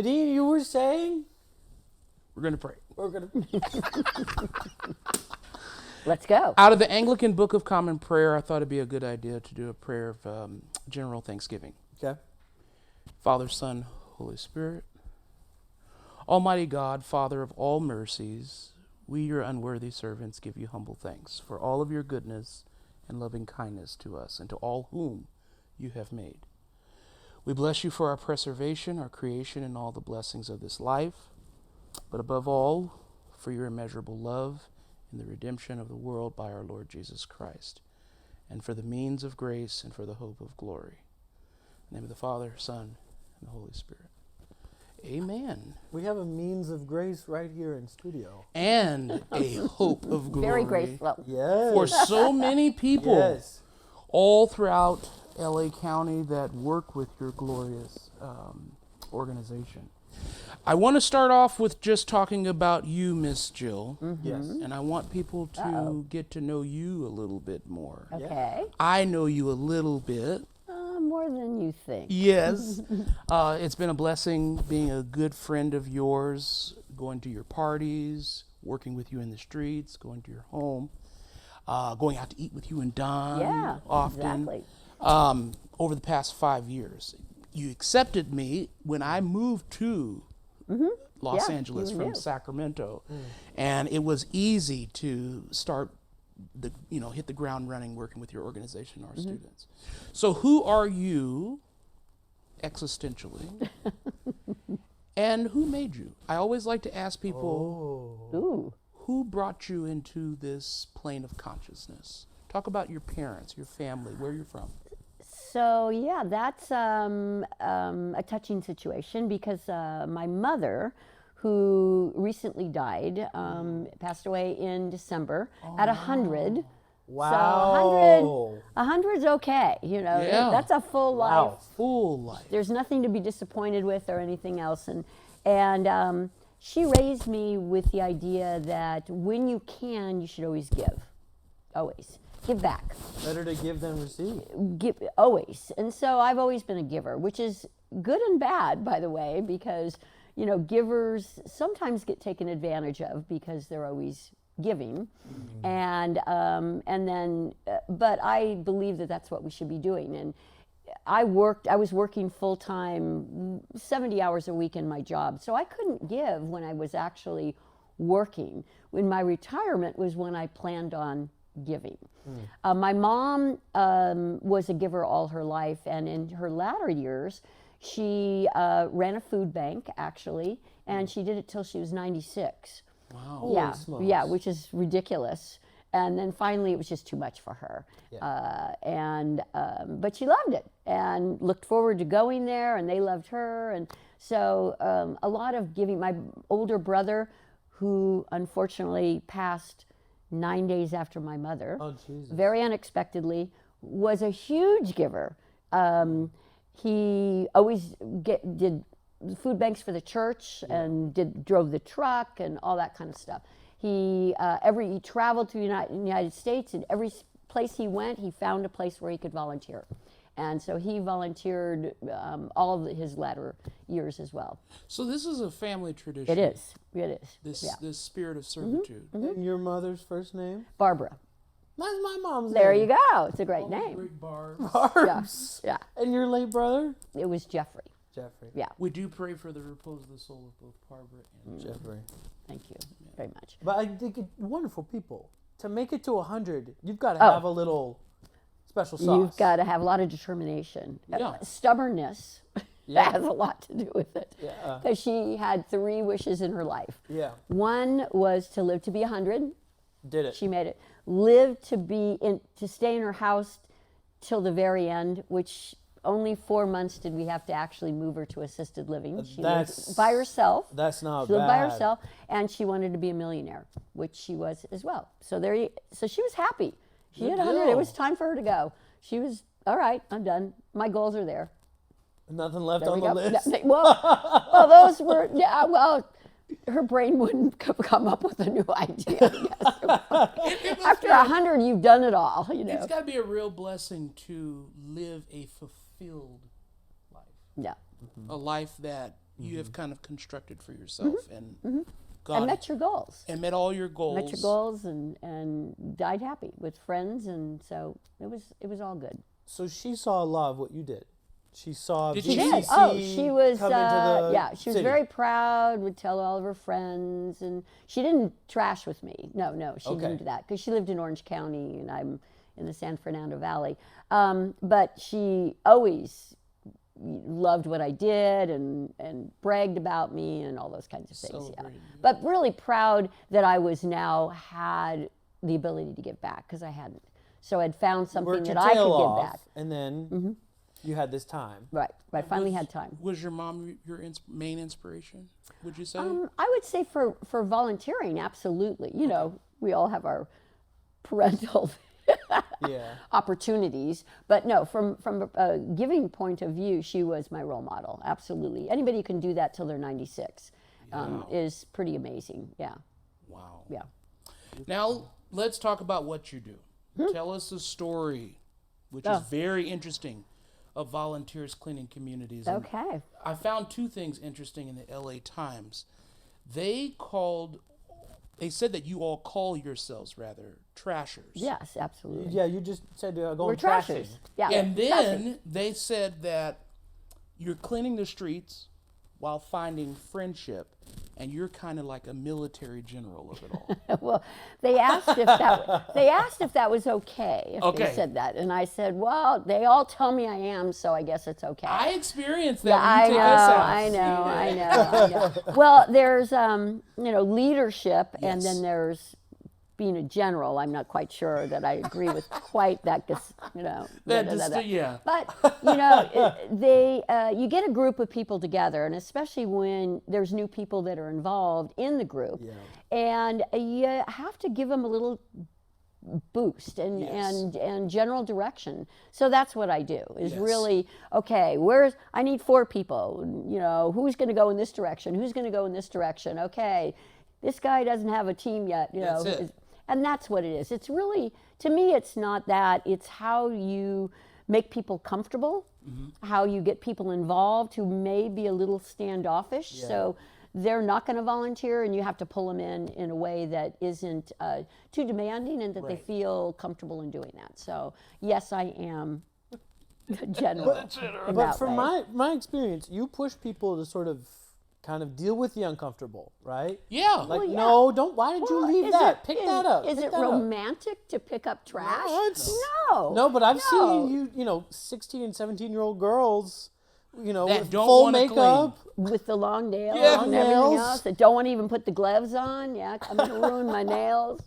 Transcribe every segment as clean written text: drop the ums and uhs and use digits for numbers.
Medene, you were saying? We're going to pray. We're going to... Let's go. Out of the Anglican Book of Common Prayer, I thought it'd be a good idea to do a prayer of general thanksgiving. Okay. Father, Son, Holy Spirit. Almighty God, Father of all mercies, we, your unworthy servants, give you humble thanks for all of your goodness and loving kindness to us and to all whom you have made. We bless you for our preservation, our creation, and all the blessings of this life, but above all, for your immeasurable love in the redemption of the world by our Lord Jesus Christ, and for the means of grace and for the hope of glory. In the name of the Father, Son, and the Holy Spirit. Amen. We have a means of grace right here in studio. And a hope of glory. Very graceful. Yes. For so many people Yes. all throughout LA County that work with your glorious organization. I want to start off with just talking about you, Miss Jill. Yes. And I want people to get to know you a little bit more. Okay. I know you a little bit. More than you think. Yes. It's been a blessing being a good friend of yours, going to your parties, working with you in the streets, going to your home, going out to eat with you and Don often. Exactly. Over the past 5 years. You accepted me when I moved to Los Angeles from Sacramento. And it was easy to start hit the ground running working with your organization, our students. So who are you existentially? And who made you? I always like to ask people, who brought you into this plane of consciousness? Talk about your parents, your family, where you're from. So yeah, that's a touching situation because my mother, who recently died, passed away in December at 100. Wow. So 100's okay, that's a full life. Full life. There's nothing to be disappointed with or anything else. And she raised me with the idea that when you can, you should always give. Always. Give back. Better to give than receive. Give, always. And so I've always been a giver, which is good and bad, by the way, because givers sometimes get taken advantage of because they're always giving, and then, but I believe that that's what we should be doing. And I was working full time, 70 hours a week in my job, so I couldn't give when I was actually working. When my retirement was when I planned on giving. My mom was a giver all her life, and in her latter years, she ran a food bank, actually, and she did it till she was 96. Wow. Yeah, smokes. yeah, which is ridiculous. And then finally, it was just too much for her. But she loved it and looked forward to going there, and they loved her. And so a lot of giving. My older brother, who unfortunately passed 9 days after my mother, very unexpectedly, was a huge giver. He always did food banks for the church and drove the truck and all that kind of stuff. He traveled to the United States, and every place he went, he found a place where he could volunteer. And so he volunteered all of his latter years as well. So this is a family tradition. It is. This spirit of servitude. And your mother's first name? Barbara. That's my mom's There name. you go. It's a great name. Great Barbs. Barbs. Yeah. And your late brother? It was Jeffrey. Jeffrey. Yeah. We do pray for the repose of the soul of both Barbara and Jeffrey. Thank you very much. But I think wonderful people. To make it to 100, you've got to have a little special sauce. You've got to have a lot of determination. Yeah. Stubbornness has a lot to do with it. Yeah. Because she had 3 wishes in her life. Yeah. One was to live to be 100. Did it. She made it. Live to stay in her house till the very end, which only 4 months did we have to actually move her to assisted living. She lived by herself. That's not She lived bad. by herself, and she wanted to be a millionaire, which she was as well. So so she was happy. She Good had 100. deal. It was time for her to go. She was, all right, I'm done. My goals are there. Nothing left There on we the go. list. Well, those were, her brain wouldn't come up with a new idea. I guess. After 100, you've done it all. It's got to be a real blessing to live a fulfilled life. Yeah. A life that you have kind of constructed for yourself, and God And met your goals. and met all your goals. Met your goals and died happy with friends, and so it was all good. So she saw a lot of what you did. She saw Did She she? did. BCC Oh, she was. come into the She was city. very proud. Would tell all of her friends, and she didn't trash with me. No, she Okay. didn't do that because she lived in Orange County, and I'm in the San Fernando Valley. But she always loved what I did and bragged about me and all those kinds of things. Yeah. Celebrated you. But really proud that I was now had the ability to give back because I hadn't. So I'd found something Worked that your I could tail give off, back. and then you had this time. Right. I finally had time. Was your mom your main inspiration? Would you say? I would say for volunteering, absolutely. You know, we all have our parental Yeah. opportunities, but no, from a giving point of view, she was my role model. Absolutely, anybody who can do that till they're 96 is pretty amazing. Yeah, Wow. yeah. Now let's talk about what you do. Tell us a story, which is very interesting, of volunteers cleaning communities. And Okay. I found two things interesting in the LA Times. They said that you all call yourselves rather trashers. Yes, absolutely. Yeah, you just said going We're trashing. trashers. Yeah. And then trashing. they said that you're cleaning the streets while finding friendship, and you're kind of like a military general of it all. Well, they asked if that was okay if Okay. they said that, and I said, well, they all tell me I am, so I guess it's okay. I experienced that Yeah, when you take us out. I know. Well, there's leadership, and then there's being a general. I'm not quite sure that I agree with quite that, Yeah. But you get a group of people together, and especially when there's new people that are involved in the group, and you have to give them a little boost and general direction. So that's what I do is really, okay, I need 4 people, who's going to go in this direction, who's going to go in this direction. Okay, this guy doesn't have a team yet, That's it. and that's what it is. It's really, to me, it's not that, it's how you make people comfortable, how you get people involved who may be a little standoffish, so they're not going to volunteer, and you have to pull them in a way that isn't too demanding, and that they feel comfortable in doing that. So yes, I am the general. in But that from way. my experience, you push people to sort of kind of deal with the uncomfortable, right? Yeah. Like, Well, yeah. no, don't. Why did you Well, leave is that? it- Pick is- that up. Is pick it that up. romantic to pick up trash? What? No. No, but I've No. seen you, 16 and 17-year-old girls, That with don't full wanna makeup. With the long nails Yeah. and everything Nails. else that don't want to even put the gloves on. Yeah, I'm going to ruin my nails.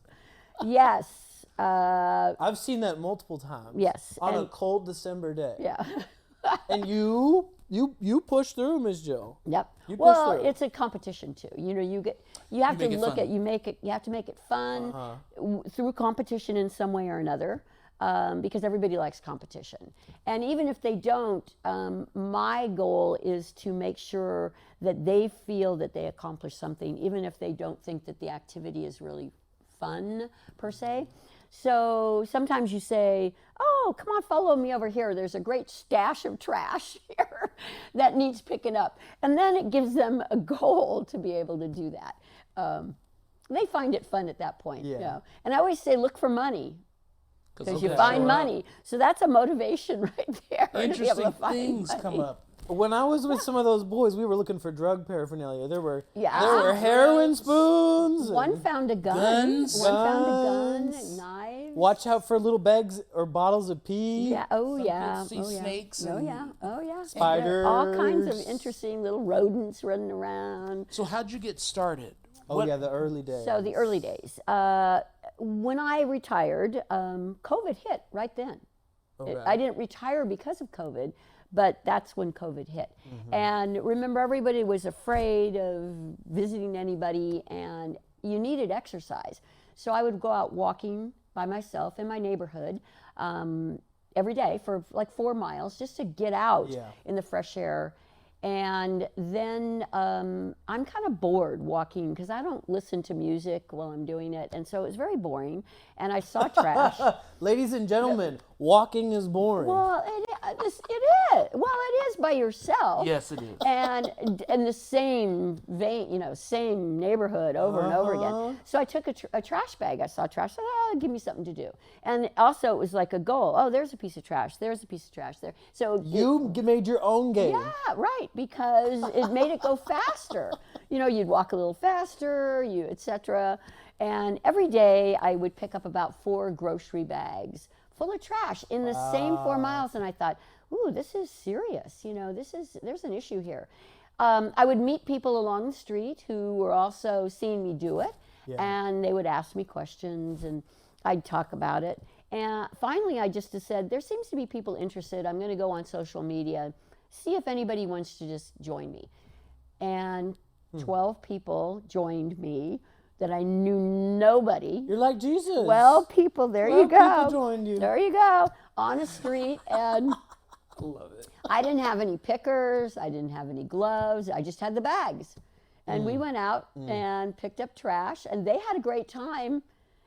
Yes. I've seen that multiple times. Yes, On a and- cold December day. Yeah. And you push through, Ms. Jill. Yep. You push Well, through. it's a competition too. You have to make it look fun. at you have to make it fun through competition in some way or another. Because everybody likes competition. And even if they don't, my goal is to make sure that they feel that they accomplished something, even if they don't think that the activity is really fun per se. So sometimes you say, oh, come on, follow me over here. There's a great stash of trash here that needs picking up. And then it gives them a goal to be able to do that. They find it fun at that point. Yeah. And I always say, look for money. Because you okay. find Sure. money. So that's a motivation right there. to be able to Interesting find things money. come up. When I was with some of those boys, we were looking for drug paraphernalia. There were Yeah. heroin spoons. and One found a gun. Guns. One found a gun, Guns. knives. Watch out for little bags or bottles of pee. Yeah. Oh yeah. kids see oh, yeah. snakes Oh and yeah. Oh yeah. spiders. All kinds of interesting little rodents running around. So how'd you get started? Oh yeah, the early days. So the early days. When I retired, COVID hit right then. Okay. I didn't retire because of COVID, but that's when COVID hit. And remember, everybody was afraid of visiting anybody, and you needed exercise. So I would go out walking by myself in my neighborhood every day for like 4 miles just to get out in the fresh air. And then I'm kind of bored walking because I don't listen to music while I'm doing it. And so it was very boring. And I saw trash. Ladies and gentlemen, walking is boring. Well, It is. Well, it is by yourself. Yes, it is. And in the same vein, same neighborhood over and over again. So I took a trash bag. I saw trash. I said, oh, give me something to do. And also it was like a goal. Oh, there's a piece of trash. There's a piece of trash there. So you made your own game. Yeah, right. Because it made it go faster. You'd walk a little faster, etc. And every day I would pick up about 4 grocery bags full of trash in the same 4 miles. And I thought, ooh, this is serious. There's an issue here. I would meet people along the street who were also seeing me do it. Yeah. And they would ask me questions and I'd talk about it. And finally, I just said, there seems to be people interested. I'm going to go on social media, see if anybody wants to just join me. And 12 people joined me that I knew nobody. You're like Jesus. 12 people, there you go. People joined you. There you go, on a street. And Love it. I didn't have any pickers. I didn't have any gloves. I just had the bags. And we went out and picked up trash. And they had a great time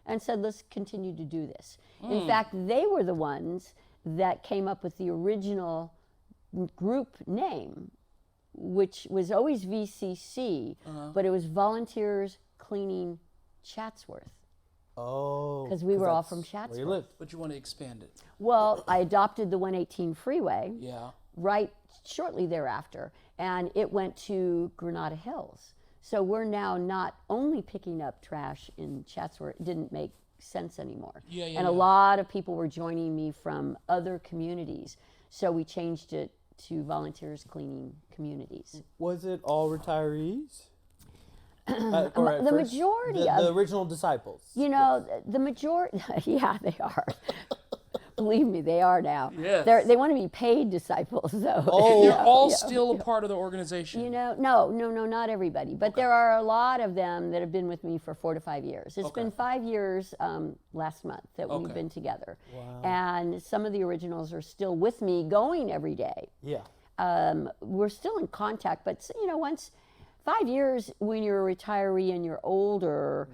and said, let's continue to do this. In fact, they were the ones that came up with the original group name, which was always VCC, but it was Volunteers Cleaning Chatsworth. Oh. Because we were all from Chatsworth. But you want to expand it. Well, I adopted the 118 freeway right shortly thereafter, and it went to Granada Hills. So we're now not only picking up trash in Chatsworth. It didn't make sense anymore. And a lot of people were joining me from other communities. So we changed it to Volunteers Cleaning Communities. Was it all retirees? The majority of the original disciples. The majority, yeah, they are. Believe me, they are now. Yes. They want to be paid disciples, though. Oh, they're all still a part of the organization. No, not everybody. But there are a lot of them that have been with me for 4 to 5 years. It's been 5 years last month that we've been together. Wow. And some of the originals are still with me, going every day. Yeah. We're still in contact, but once 5 years, when you're a retiree and you're older,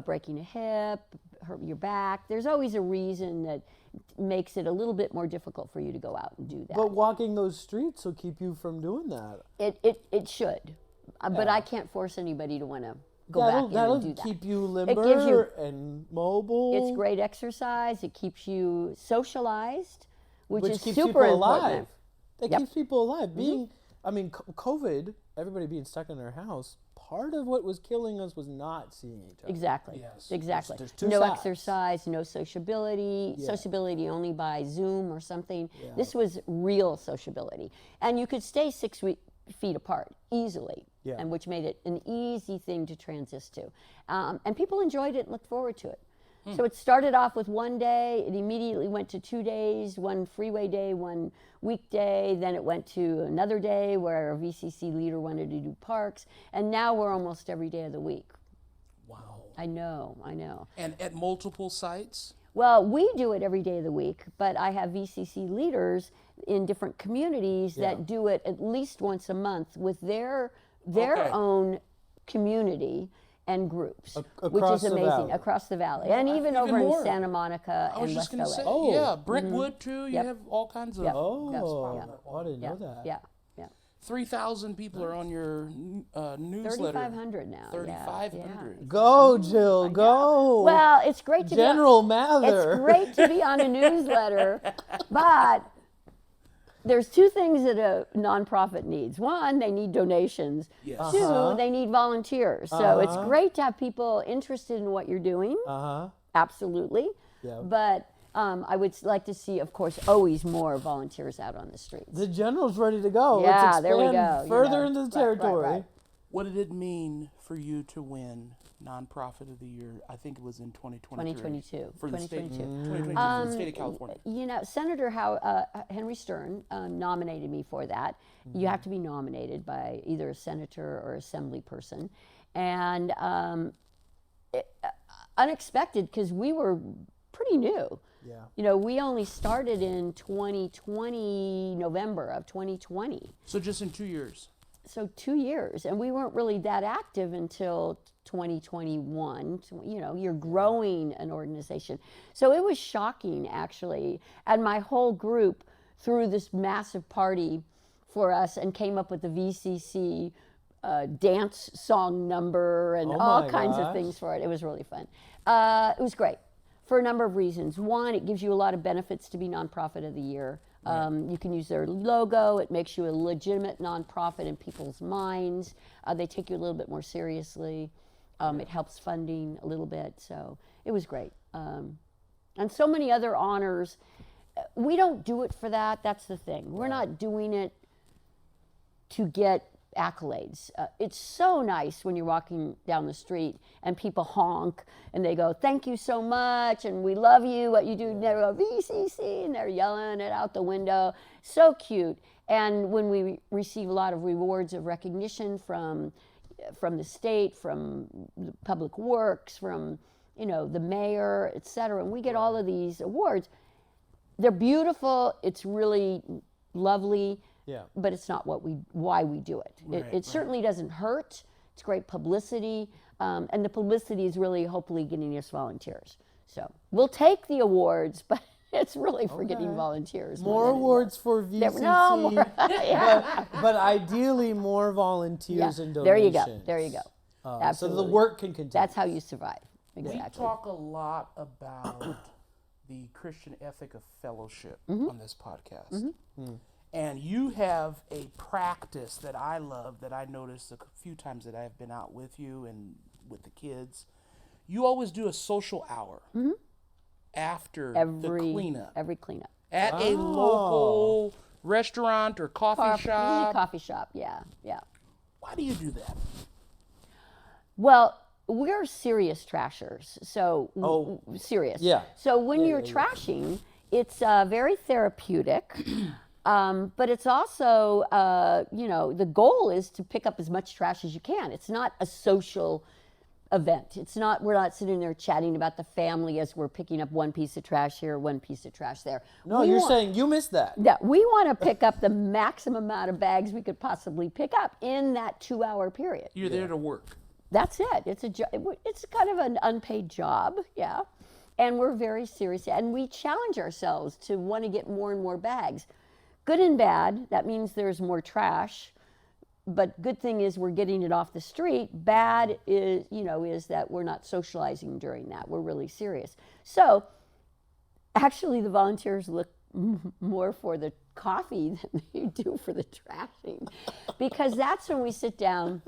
breaking a hip, hurt your back, there's always a reason that makes it a little bit more difficult for you to go out and do that. But walking those streets will keep you from doing that. It should. But I can't force anybody to want to go back in and do that. That'll keep you limber and mobile. It's great exercise. It keeps you socialized, which is keeps super people important. alive. That keeps people alive. COVID, everybody being stuck in their house, part of what was killing us was not seeing each other. Exactly. Yes. Exactly. There's two no sides. Exercise, no sociability, sociability only by Zoom or something. Yeah. This was real sociability. And you could stay 6 feet apart easily, and which made it an easy thing to transist to. And people enjoyed it and looked forward to it. So it started off with 1 day, it immediately went to 2 days, 1 freeway day, 1 weekday, then it went to another day where a VCC leader wanted to do parks, and now we're almost every day of the week. Wow. I know. And at multiple sites? Well, we do it every day of the week, but I have VCC leaders in different communities that do it at least once a month with their own community and groups, which is amazing, across the valley, and even over more. in Santa Monica I was and just West going LA. to say, yeah, Brentwood too. You have all kinds of. I didn't know that. Yeah. 3,000 people are on your newsletter. 3,500 now. 3,500. Go, Jill, go. Well, it's great to General be Mather. It's great to be on a newsletter, but there's 2 things that a nonprofit needs. 1, they need donations. Yes. 2, they need volunteers. So it's great to have people interested in what you're doing. Absolutely. Yeah. But I would like to see, of course, always more volunteers out on the streets. The general's ready to go. Yeah, Let's expand there we go. further into the territory. Right. What did it mean for you to win Nonprofit of the Year? I think it was in 2023. 2022. For the state, 2022. 2022 for the state of California. Senator Henry Stern nominated me for that. You have to be nominated by either a senator or assembly person. And unexpected, because we were pretty new. Yeah. We only started in 2020, November of 2020. So just in 2 years. So 2 years, and we weren't really that active until 2021. You're growing an organization. So it was shocking, actually. And my whole group threw this massive party for us and came up with the VCC dance song number and all kinds of things for it. It was really fun. It was great for a number of reasons. One, it gives you a lot of benefits to be Nonprofit of the Year. You can use their logo. It makes you a legitimate nonprofit in people's minds. They take you a little bit more seriously. It helps funding a little bit. So it was great. And so many other honors. We don't do it for that. That's the thing. We're not doing it to get accolades. It's so nice when you're walking down the street and people honk and they go, "Thank you so much," and "We love you, what you do." And they go, "VCC," and they're yelling it out the window. So cute. And when we receive a lot of rewards of recognition from the state, from the Public Works, from the mayor, et cetera, and we get all of these awards, they're beautiful. It's really lovely. Yeah. But it's not why we do it. It certainly doesn't hurt. It's great publicity. And the publicity is really hopefully getting us volunteers. So we'll take the awards, but it's really for getting volunteers. More awards for VCC. No, more, but ideally more volunteers and donations. There you go. So Absolutely. the work can continue. That's how you survive. Exactly. We talk a lot about the Christian ethic of fellowship on this podcast. And you have a practice that I love, that I noticed a few times that I've been out with you and with the kids. You always do a social hour after the cleanup. Every cleanup. At a local restaurant or coffee shop. Usually coffee shop, yeah. Why do you do that? Well, we're serious trashers, so serious. Yeah. So when you're trashing, it's very therapeutic. But it's also, the goal is to pick up as much trash as you can. It's not a social event. We're not sitting there chatting about the family as we're picking up one piece of trash here, one piece of trash there. No, you're saying you missed that. Yeah, we want to pick up the maximum amount of bags we could possibly pick up in that 2-hour period. You're there to work. That's it. It's kind of an unpaid job, yeah. And we're very serious. And we challenge ourselves to want to get more and more bags. Good and bad, that means there's more trash. But good thing is we're getting it off the street. Bad is that we're not socializing during that. We're really serious. So actually the volunteers look more for the coffee than they do for the trashing. Because that's when we sit down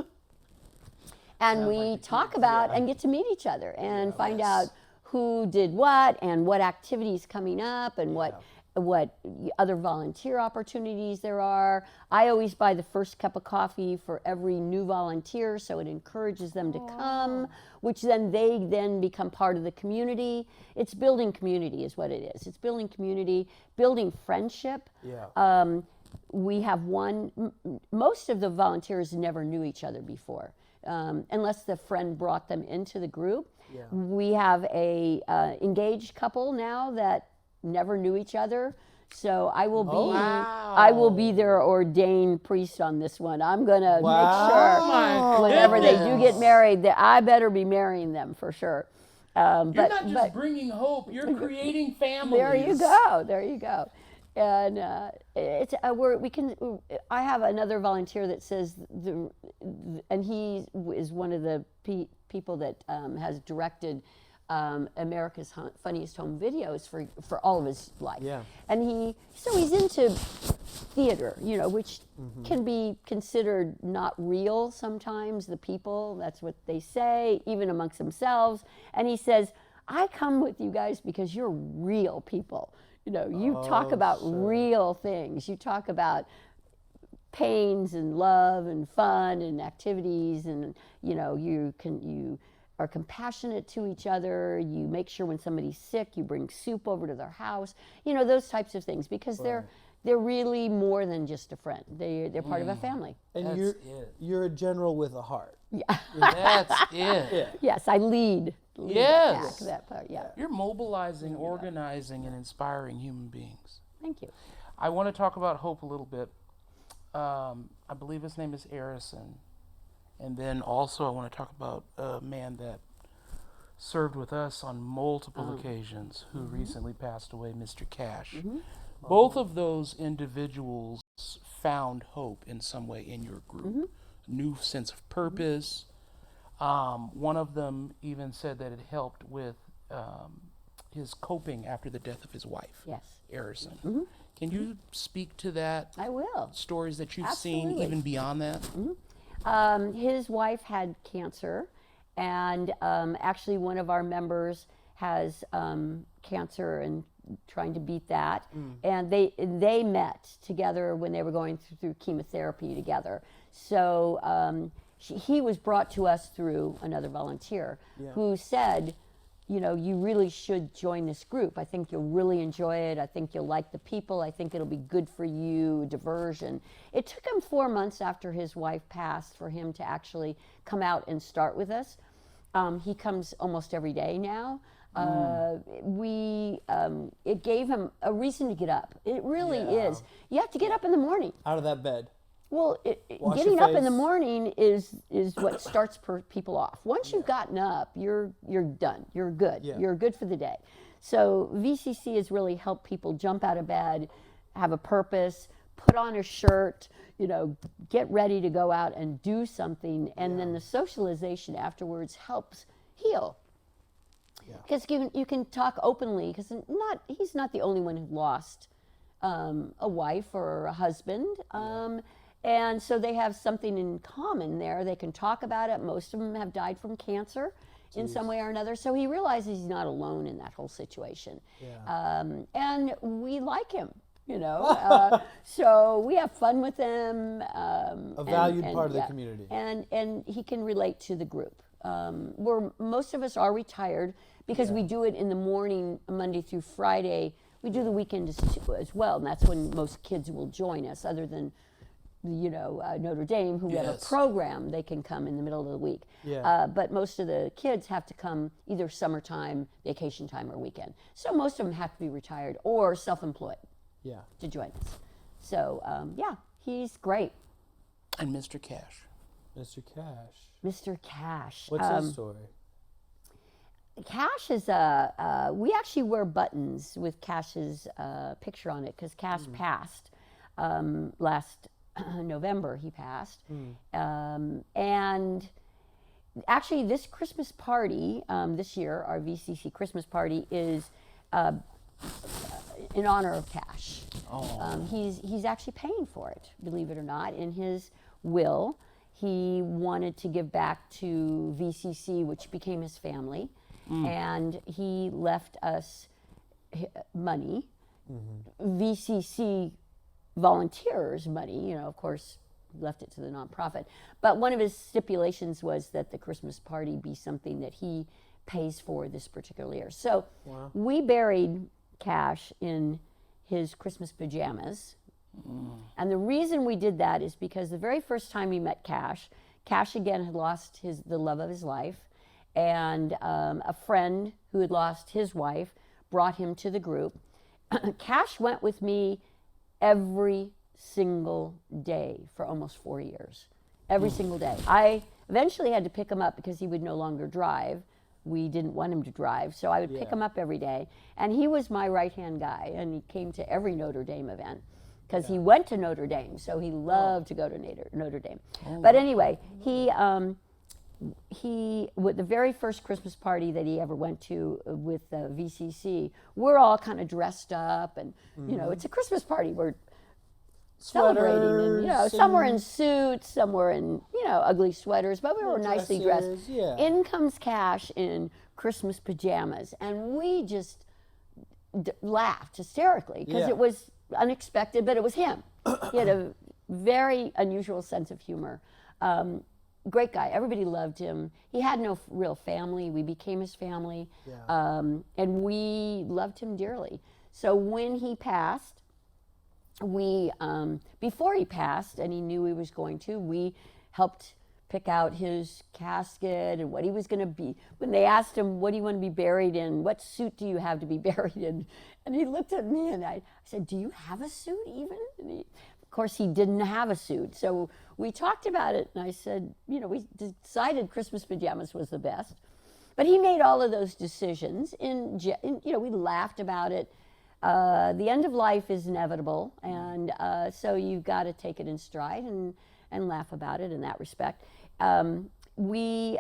and we talk about and get to meet each other and find out who did what and what activities coming up and what other volunteer opportunities there are. I always buy the first cup of coffee for every new volunteer, so it encourages them to come, which then they become part of the community. It's building community is what it is. It's building community, building friendship. Yeah. We have most of the volunteers never knew each other before, unless the friend brought them into the group. Yeah. We have a engaged couple now that never knew each other, so I will be their ordained priest on this one. I'm gonna make sure whenever they do get married that I better be marrying them for sure. You're not just bringing hope; you're creating families. There you go. And I have another volunteer that says, and he is one of the people that has directed America's Funniest Home Videos for all of his life. Yeah. And he's into theater, which can be considered not real sometimes, the people, that's what they say, even amongst themselves. And he says, I come with you guys because you're real people. You talk about real things. You talk about pains and love and fun and activities, and you are compassionate to each other. You make sure when somebody's sick, you bring soup over to their house. Those types of things, because they're really more than just a friend. They're part of a family. And you're a general with a heart. Yeah. That's it. Yeah. Yes, I lead Yes. that part. Yeah. You're mobilizing, organizing, and inspiring human beings. Thank you. I want to talk about hope a little bit. I believe his name is Harrison. And then also I want to talk about a man that served with us on multiple occasions who recently passed away, Mr. Cash. Both of those individuals found hope in some way in your group, new sense of purpose. One of them even said that it helped with his coping after the death of his wife, Yes. Harrison. Can you speak to that? I will. Stories that you've Absolutely. seen even beyond that? His wife had cancer, and actually one of our members has cancer and trying to beat that. And they met together when they were going through chemotherapy together. So he was brought to us through another volunteer who said, you know, you really should join this group. I think you'll really enjoy it. I think you'll like the people. I think it'll be good for you, diversion. It took him 4 months after his wife passed for him to actually come out and start with us. He comes almost every day now. It gave him a reason to get up. It really is. You have to get up in the morning. Out of that bed. Well, Wash getting your up in the face. morning is what starts people off. Once you've gotten up, you're done. You're good. Yeah. You're good for the day. So VCC has really helped people jump out of bed, have a purpose, put on a shirt, you know, get ready to go out and do something, and then the socialization afterwards helps heal. Because you can talk openly, because he's not the only one who lost a wife or a husband. And so they have something in common there. They can talk about it. Most of them have died from cancer in some way or another. So he realizes he's not alone in that whole situation. And we like him, you know. So we have fun with him. A valued part of the community. And he can relate to the group. Most of us are retired because we do it in the morning, Monday through Friday. We do the weekend as well, and that's when most kids will join us, other than, you know, Notre Dame, who have a program, they can come in the middle of the week. But most of the kids have to come either summertime, vacation time, or weekend. So most of them have to be retired or self-employed to join us. So, he's great. And Mr. Cash. Mr. Cash. Mr. Cash. What's his story? Cash is we actually wear buttons with Cash's picture on it because Cash passed last November. He passed, and actually this Christmas party this year, our VCC Christmas party, is in honor of Cash. He's actually paying for it, believe it or not. In his will, he wanted to give back to VCC, which became his family. And he left us money, VCC volunteers money, you know, of course, left it to the nonprofit. But one of his stipulations was that the Christmas party be something that he pays for this particular year. So we buried Cash in his Christmas pajamas. And the reason we did that is because the very first time we met Cash, Cash again had lost the love of his life. And a friend who had lost his wife brought him to the group. Cash went with me every single day for almost 4 years. Every single day. I eventually had to pick him up because he would no longer drive. We didn't want him to drive, so I would pick him up every day. And he was my right-hand guy, and he came to every Notre Dame event because he went to Notre Dame, so he loved to go to Notre Dame. But anyway, he with the very first Christmas party that he ever went to with VCC, we're all kind of dressed up, and you know, it's a Christmas party. We're celebrating, and you know, some were in suits, some were in, you know, ugly sweaters, but we were nicely dressed. In comes Cash in Christmas pajamas, and we just laughed hysterically because it was unexpected, but it was him. He had a very unusual sense of humor. Great guy. Everybody loved him. He had no real family. We became his family. And we loved him dearly. So when he passed, before he passed, and he knew he was going to, we helped pick out his casket and what he was going to be. When they asked him, what do you want to be buried in? What suit do you have to be buried in? And he looked at me, and I said, do you have a suit even? And of course, he didn't have a suit. So we talked about it, and I said, you know, we decided Christmas pajamas was the best. But he made all of those decisions. You know, we laughed about it. the end of life is inevitable, and so you've got to take it in stride and laugh about it in that respect. So we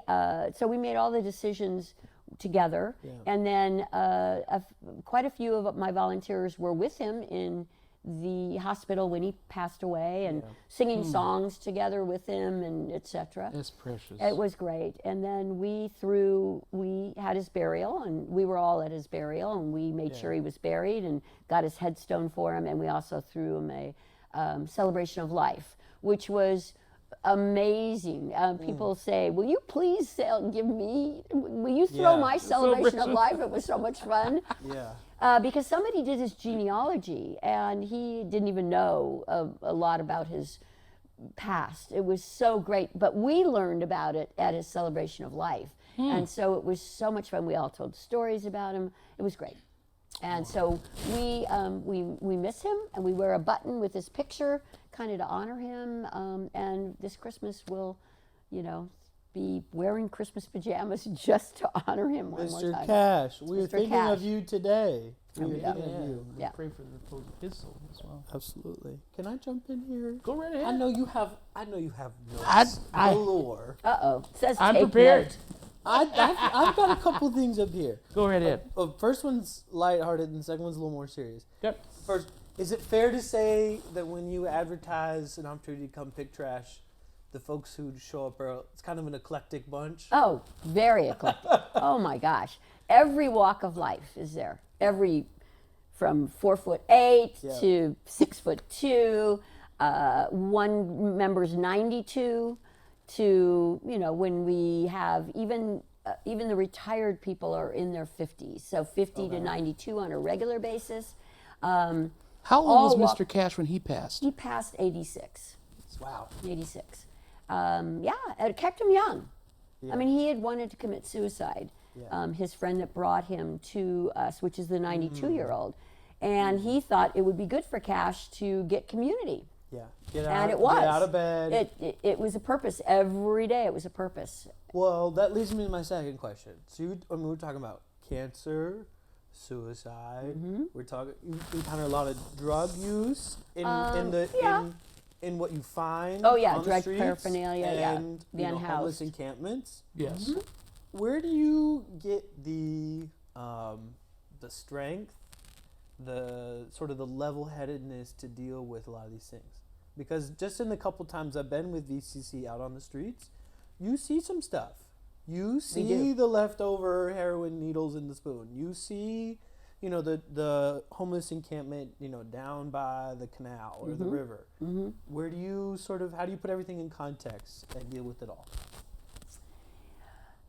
made all the decisions together, and then quite a few of my volunteers were with him in the hospital when he passed away, and singing songs together with him, and etc. It's precious. It was great. And then we had his burial, and we were all at his burial, and we made sure he was buried and got his headstone for him, and we also threw him a celebration of life, which was amazing. People say, will you please will you throw my celebration of life? It was so much fun. Because somebody did his genealogy, and he didn't even know a lot about his past. It was so great, but we learned about it at his celebration of life. And so it was so much fun. We all told stories about him. It was great. And so we miss him, and we wear a button with his picture, kind of to honor him. And this Christmas we'll, be wearing Christmas pajamas just to honor him one more time. Mr. Cash, we're Mr. thinking Cash. of you today. We're Yeah. thinking of you. Yeah. Pray for the repose of his soul as well. Absolutely. Can I jump in here? Go right ahead. I know you have notes galore. Says I'm take prepared. note. I've got a couple things up here. Go right ahead. First one's lighthearted, and the second one's a little more serious. Yep. First, is it fair to say that when you advertise an opportunity to come pick trash, the folks who show up it's kind of an eclectic bunch? Oh, very eclectic. Oh my gosh. Every walk of life is there. From 4'8" to 6'2". One member's 92 to, when we have even the retired people are in their 50s. So 50 to 92 on a regular basis. How old was Mr. Cash when he passed? He passed 86. Wow. 86. It kept him young. I mean, he had wanted to commit suicide. His friend that brought him to us, which is the 92-year-old, and he thought it would be good for Cash to get community. Get And it was. Get out of bed. It was a purpose. Every day it was a purpose. Well, that leads me to my second question. So we're talking about cancer, suicide. We're talking. You encounter a lot of drug use in what you find. Oh yeah, on the drug streets paraphernalia. And The homeless unhoused. encampments. Yes. Where do you get the strength, the sort of the level-headedness to deal with a lot of these things? Because just in the couple times I've been with VCC out on the streets, you see some stuff. You see the leftover heroin needles in the spoon. You see, the homeless encampment, down by the canal or the river. Where do you how do you put everything in context and deal with it all?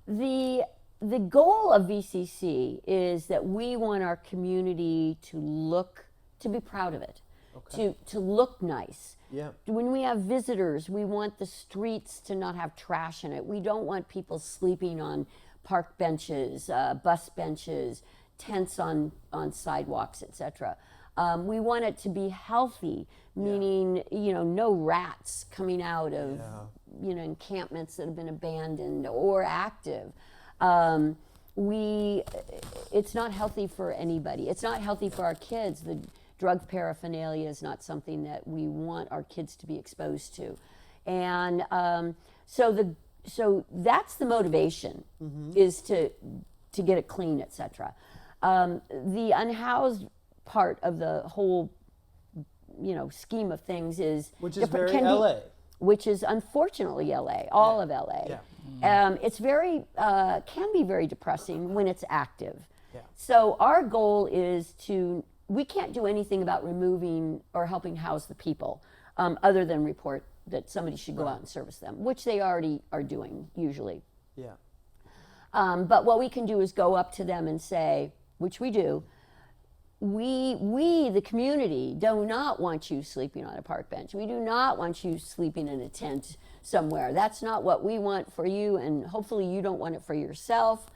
The goal of VCC is that we want our community to be proud of it, to look nice. Yeah. When we have visitors, we want the streets to not have trash in it. We don't want people sleeping on park benches, bus benches, tents on sidewalks, etc. We want it to be healthy, meaning no rats coming out of encampments that have been abandoned or active. It's not healthy for anybody. It's not healthy for our kids. The drug paraphernalia is not something that we want our kids to be exposed to, and so that's the motivation, is to get it clean, etc. The unhoused part of the whole scheme of things is which is very LA. Which is unfortunately LA, all of LA. It's can be very depressing when it's active. So our goal is we can't do anything about removing or helping house the people, other than report that somebody should go out and service them, which they already are doing usually. But what we can do is go up to them and say, which we do, we the community do not want you sleeping on a park bench. We do not want you sleeping in a tent somewhere. That's not what we want for you, and hopefully you don't want it for yourself.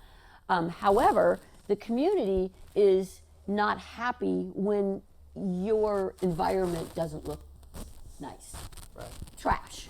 However, the community is not happy when your environment doesn't look nice. Trash,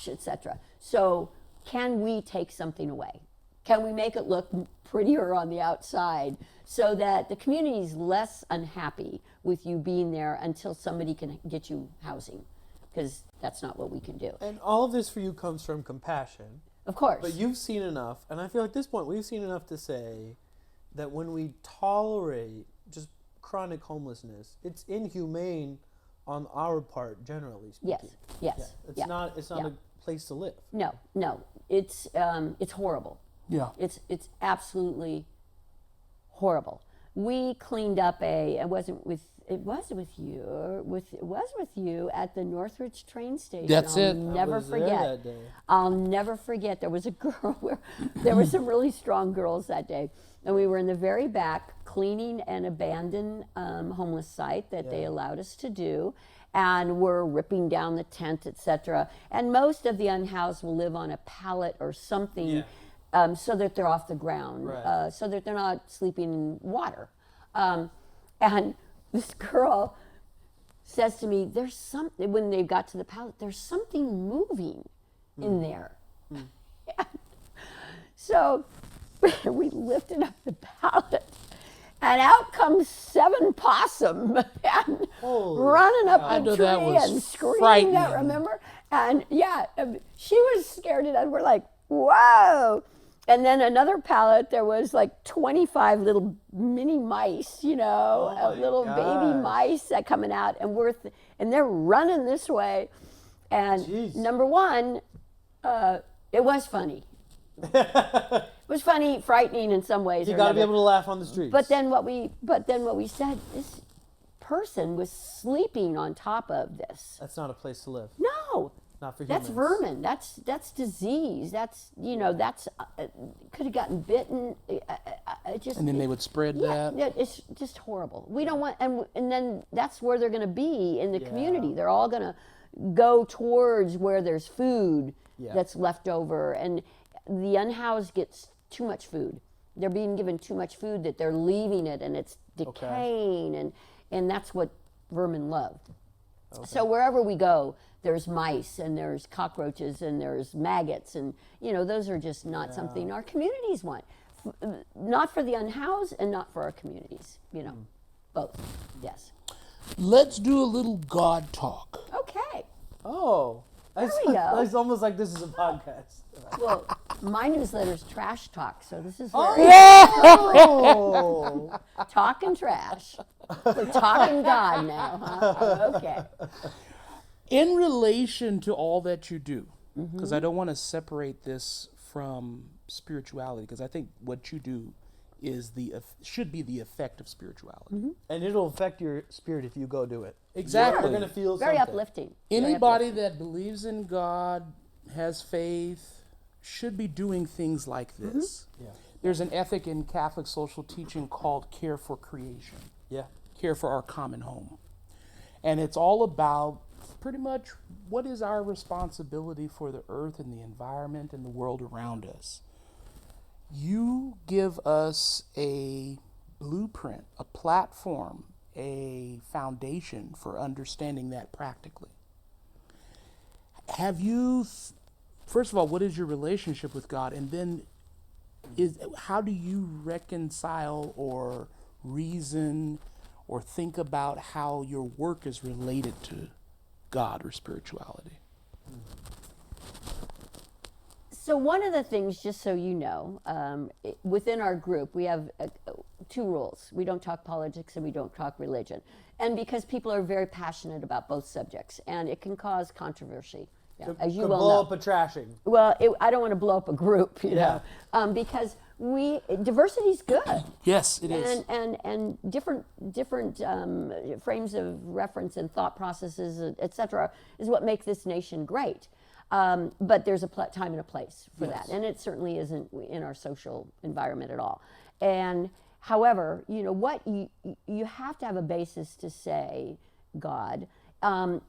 etc. So can we take something away? Can we make it look prettier on the outside so that the community is less unhappy with you being there until somebody can get you housing? Because that's not what we can do. And all of this for you comes from compassion. Of course. But you've seen enough, and I feel like at this point we've seen enough to say that when we tolerate just chronic homelessness, it's inhumane on our part, generally speaking. Yes. It's not a place to live. No. It's horrible. Yeah. It's absolutely horrible. We cleaned up it was with you at the Northridge train station. That's it. Never I was there forget. that day. I'll never forget. There was a girl there were some really strong girls that day, and we were in the very back cleaning an abandoned homeless site that they allowed us to do, and we're ripping down the tent, etc. And most of the unhoused will live on a pallet or something. Yeah. So that they're off the ground, Right. so that they're not sleeping in water. And this girl says to me, "There's something." When they got to the pallet, there's something moving in there. So we lifted up the pallet, and out comes 7 possum and Holy running up I the know tree that was and screaming. frightening. Remember? And she was scared, and we're like, "Whoa!" And then another pallet, there was like 25 little mini mice, Oh my little baby gosh. mice that coming out, and and they're running this way. And Jeez. number one, it was funny. It was funny, frightening in some ways. You or got to be another. able to laugh on the streets. But then what we said, this person was sleeping on top of this. That's not a place to live. No. Not for humans. That's vermin. That's disease. That's could have gotten bitten. And then they would spread that. Yeah, it's just horrible. We don't want, and then that's where they're going to be in the Yeah. community. They're all going to go towards where there's food Yeah. that's left over, and the unhoused gets too much food. They're being given too much food that they're leaving it, and it's decaying, and that's what vermin love. So wherever we go, there's mice and there's cockroaches and there's maggots, and those are just not something our communities want. Not for the unhoused and not for our communities. Both. Yes. Let's do a little God talk. Okay. Oh. we go. It's almost like this is a podcast. Well, my newsletter's trash talk, so this is Oh. talking trash. We're talking God now, huh? Okay. In relation to all that you do, because I don't want to separate this from spirituality, because I think what you do is should be the effect of spirituality. And it'll affect your spirit if you go do it. Exactly. You're going to feel Very something. uplifting. Very Anybody uplifting. that believes in God, has faith, should be doing things like this. Yeah. There's an ethic in Catholic social teaching called care for creation, Yeah. care for our common home. And it's all about pretty much what is our responsibility for the earth and the environment and the world around us. You give us a blueprint, a platform, a foundation for understanding that practically. Have you, first of all, what is your relationship with God? And then how do you reconcile or reason or think about how your work is related to God or spirituality? So one of the things, just so you know, within our group, we have 2 rules. We don't talk politics and we don't talk religion. And because people are very passionate about both subjects, and it can cause controversy, as you Could well blow know. up a trashing. Well, I don't want to blow up a group, because diversity is good. Yes, it is. And different frames of reference and thought processes, et cetera, is what make this nation great. But there's a time and a place for that, and it certainly isn't in our social environment at all. And however, what you have to have a basis to say God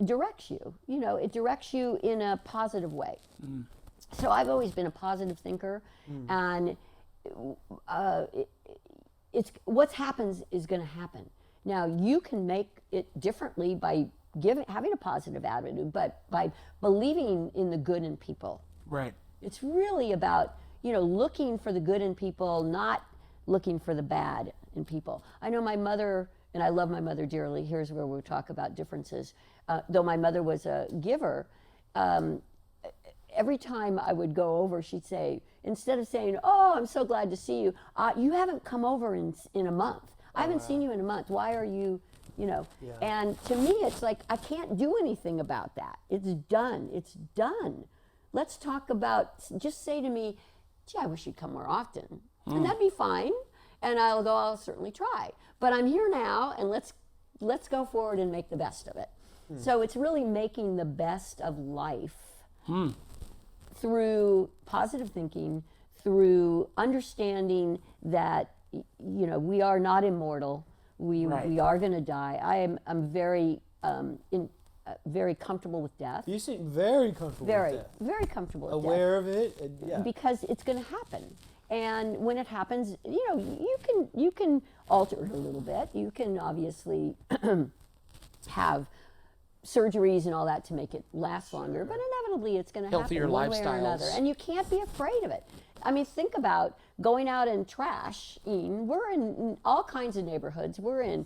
directs you. It directs you in a positive way. So I've always been a positive thinker, and it's what happens is going to happen. Now you can make it differently by having a positive attitude, but by believing in the good in people. Right. It's really about looking for the good in people, not looking for the bad in people. I know my mother, and I love my mother dearly. Here's where we'll talk about differences. Though my mother was a giver, every time I would go over, she'd say, instead of saying, "Oh, I'm so glad to see you," you haven't come over in a month. I haven't seen you in a month. Why are you, Yeah. And to me, it's like, I can't do anything about that. It's done. It's done. Let's talk about, just say to me, "Gee, I wish you'd come more often." And that'd be fine. And I'll certainly try. But I'm here now, and let's go forward and make the best of it. So it's really making the best of life through positive thinking, through understanding that we are not immortal. We are going to die. I'm very very comfortable with death. You seem very comfortable with death. Very comfortable with Aware death. of it. And, Because it's going to happen. And when it happens, you can alter it a little bit. You can obviously have surgeries and all that to make it last longer, but inevitably it's going to happen Healthier one way or lifestyles. another. And you can't be afraid of it. I mean, think about going out and trashing. We're in all kinds of neighborhoods. We're in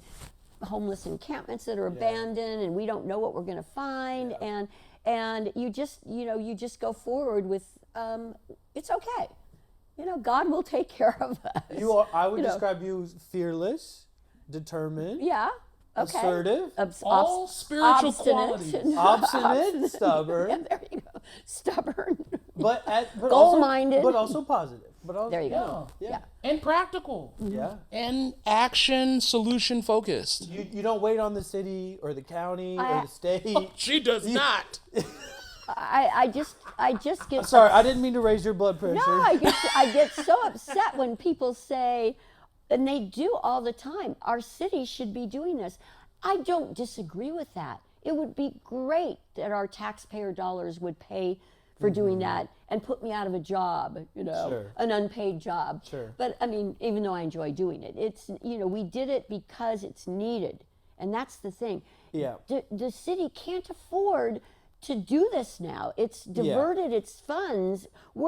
homeless encampments that are abandoned, and we don't know what we're going to find. And you just go forward with it's okay. God will take care of us. I would describe you as fearless, determined. Yeah. Okay. Assertive. All spiritual qualities. Obstinate, stubborn. Yeah, there you go. Stubborn. But Goal-minded. but also positive. But also, There you go. Yeah. And practical. Yeah. And action solution focused. You don't wait on the city or the county or the state. She does not. I just get Sorry, I didn't mean to raise your blood pressure. No, I get so upset when people say, and they do all the time, our city should be doing this. I don't disagree with that. It would be great that our taxpayer dollars would pay for doing that and put me out of a job, Sure. an unpaid job. Sure. But I mean, even though I enjoy doing it, it's, we did it because it's needed. And that's the thing. Yeah. The city can't afford to do this now. It's diverted its funds. We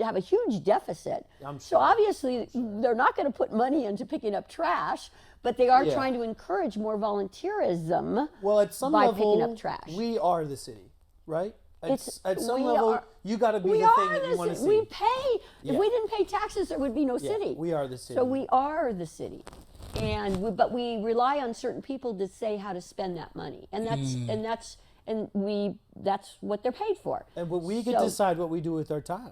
have a huge deficit. I'm So sure. obviously they're not going to put money into picking up trash, but they are trying to encourage more volunteerism. Well, at some by level, picking up trash. we are the city, right? At some we level, are- you got to be We the thing are that you the want to city. see. We pay. Yeah. If we didn't pay taxes, there would be no city. We are the city. So we are the city, but we rely on certain people to say how to spend that money, and that's what they're paid for. And but we get to decide what we do with our time.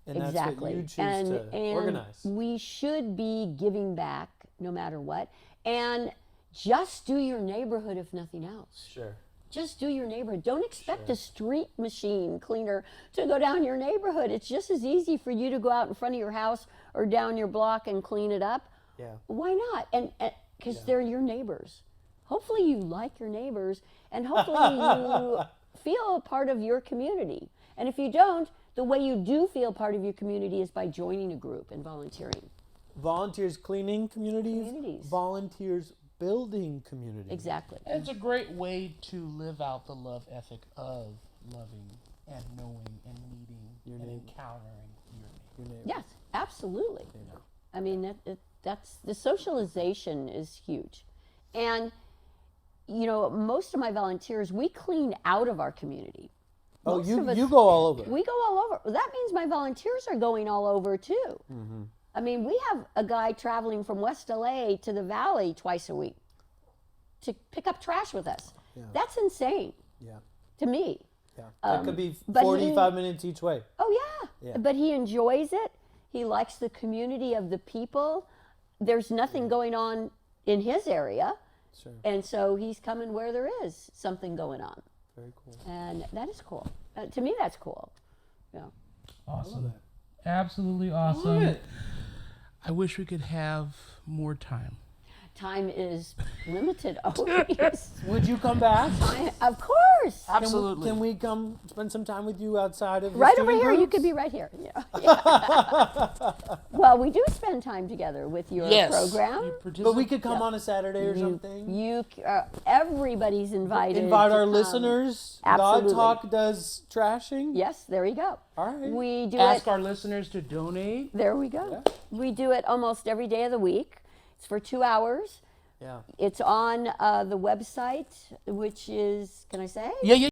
And that's what you choose to organize. We should be giving back no matter what. And just do your neighborhood if nothing else. Sure. Just do your neighborhood. Don't expect a street machine cleaner to go down your neighborhood. It's just as easy for you to go out in front of your house or down your block and clean it up. Yeah. Why not? And because they're your neighbors. Hopefully you like your neighbors, and hopefully you feel a part of your community. And if you don't, the way you do feel part of your community is by joining a group and volunteering. Volunteers cleaning communities. Communities. Volunteers building communities. Exactly. It's a great way to live out the love ethic of loving and knowing and meeting and encountering your neighbor. Yes, absolutely. I mean, that's the socialization is huge. And, most of my volunteers, we clean out of our community. Oh, Most of us- you go all over. We go all over. Well, that means my volunteers are going all over too. Mm-hmm. I mean, we have a guy traveling from West LA to the Valley twice a week to pick up trash with us. Yeah. That's insane Yeah. to me. Yeah. That could be but 45 minutes each way. Oh, yeah. Yeah. But he enjoys it. He likes the community of the people. There's nothing going on in his area. Sure. And so he's coming where there is something going on. Very cool. And that is cool. To me, that's cool. Yeah. Awesome. Absolutely awesome. I wish we could have more time. Time is limited always. Would you come back? Of course. Absolutely. Can we come spend some time with you outside of the Right over student here. You groups? could be right here. Yeah. Well, we do spend time together with your Yes. program. You participate- But we could come Yeah. on a Saturday or something. Everybody's invited. Invite to our come. listeners. Absolutely. God Talk does trashing. Yes, there you go. All right. We do Ask it. our listeners to donate. There we go. We do it almost every day of the week. It's for 2 hours. Yeah. It's on the website, which is, can I say? Yeah.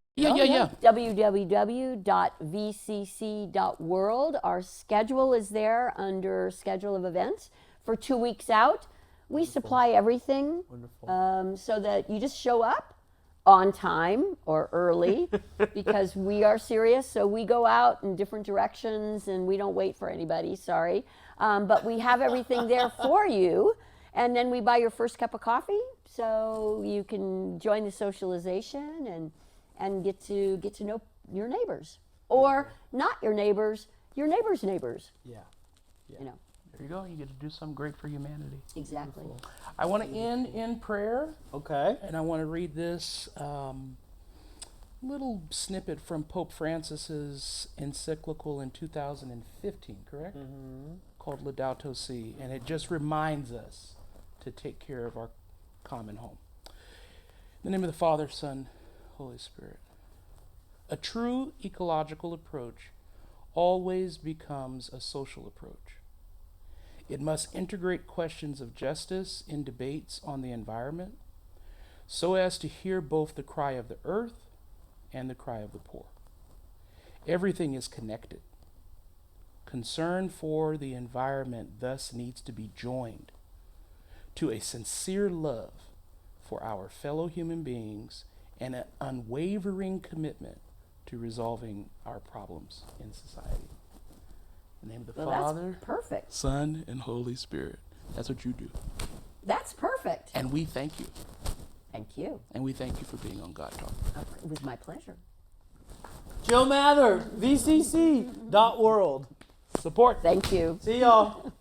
www.vcc.world. Our schedule is there under schedule of events for 2 weeks out. We supply everything Wonderful. so that you just show up on time or early because we are serious. So we go out in different directions and we don't wait for anybody, sorry. But we have everything there for you. And then we buy your first cup of coffee so you can join the socialization and get to know your neighbors. Or not your neighbors' neighbors. Yeah. You know, There you go. You get to do something great for humanity. exactly. I want to end in prayer, Okay. and I want to read this little snippet from Pope Francis's encyclical in 2015, correct? Called Laudato Si, and it just reminds us to take care of our common home. In the name of the Father, Son, Holy Spirit. A true ecological approach always becomes a social approach. It must integrate questions of justice in debates on the environment so as to hear both the cry of the earth and the cry of the poor. Everything is connected. Concern for the environment thus needs to be joined to a sincere love for our fellow human beings and an unwavering commitment to resolving our problems in society. In the name of the Well, Father, that's perfect. Son, and Holy Spirit. That's what you do. That's perfect. And we thank you. Thank you. And we thank you for being on God Talk. It was my pleasure. Joe Mather, VCC.world. Support. Thank you. See y'all.